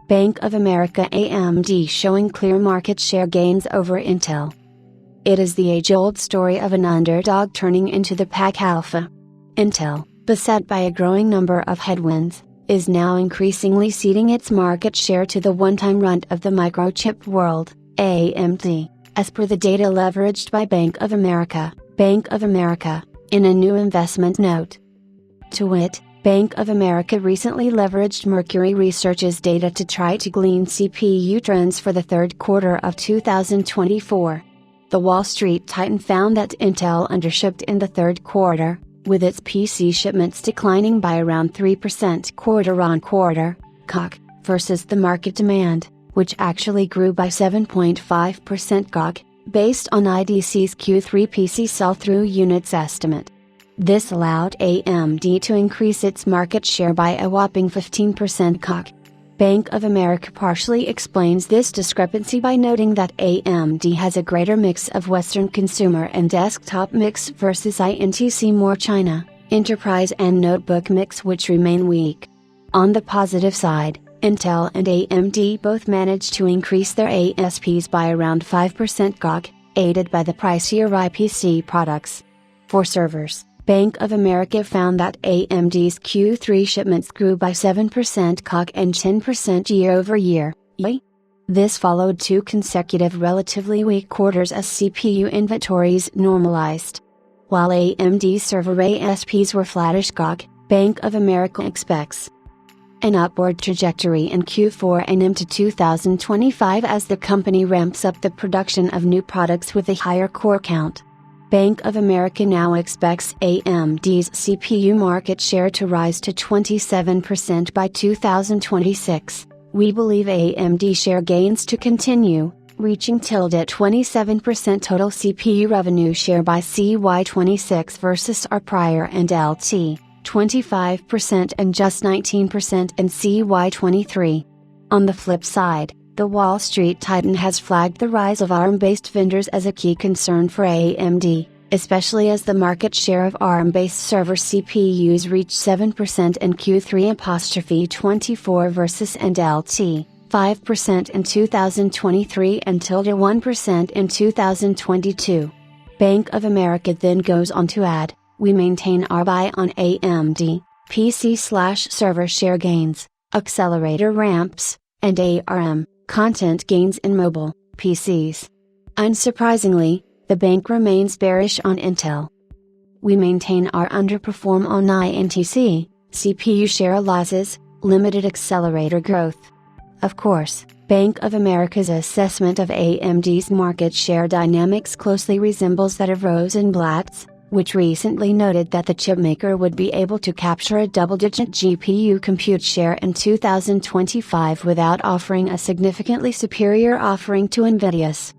Bank of America AMD showing clear market share gains over Intel. It is the age-old story of an underdog turning into the pack alpha. Intel, beset by a growing number of headwinds, is now increasingly ceding its market share to the one-time runt of the microchip world, AMD, as per the data leveraged by Bank of America, in a new investment note. To wit, Bank of America recently leveraged Mercury Research's data to try to glean CPU trends for the third quarter of 2024. The Wall Street Titan found that Intel undershipped in the third quarter, with its PC shipments declining by around 3% quarter-on-quarter, COC, versus the market demand, which actually grew by 7.5% COC, based on IDC's Q3 PC sell-through units estimate. This allowed AMD to increase its market share by a whopping 15% COC. Bank of America partially explains this discrepancy by noting that AMD has a greater mix of Western consumer and desktop mix versus INTC more China, enterprise and notebook mix, which remain weak. On the positive side, Intel and AMD both managed to increase their ASPs by around 5% COC, aided by the pricier IPC products. For servers, Bank of America found that AMD's Q3 shipments grew by 7% COC and 10% year-over-year. This followed two consecutive relatively weak quarters as CPU inventories normalized. While AMD server ASPs were flattish COC, Bank of America expects an upward trajectory in Q4 and into 2025 as the company ramps up the production of new products with a higher core count. Bank of America now expects AMD's CPU market share to rise to 27% by 2026. We believe AMD share gains to continue, reaching till 27% total CPU revenue share by CY26 versus our prior and LT, 25% and just 19% in CY23. On the flip side, the Wall Street Titan has flagged the rise of ARM-based vendors as a key concern for AMD, especially as the market share of ARM-based server CPUs reached 7% in Q3 versus and LT, 5% in 2023 and 1% in 2022. Bank of America then goes on to add, we maintain our buy on AMD, PC/server share gains, accelerator ramps, and ARM content gains in mobile PCs. Unsurprisingly, the bank remains bearish on Intel. We maintain our underperform on INTC, CPU share losses, limited accelerator growth. Of course, Bank of America's assessment of AMD's market share dynamics closely resembles that of Rosenblatt's, which recently noted that the chipmaker would be able to capture a double-digit GPU compute share in 2025 without offering a significantly superior offering to NVIDIA's.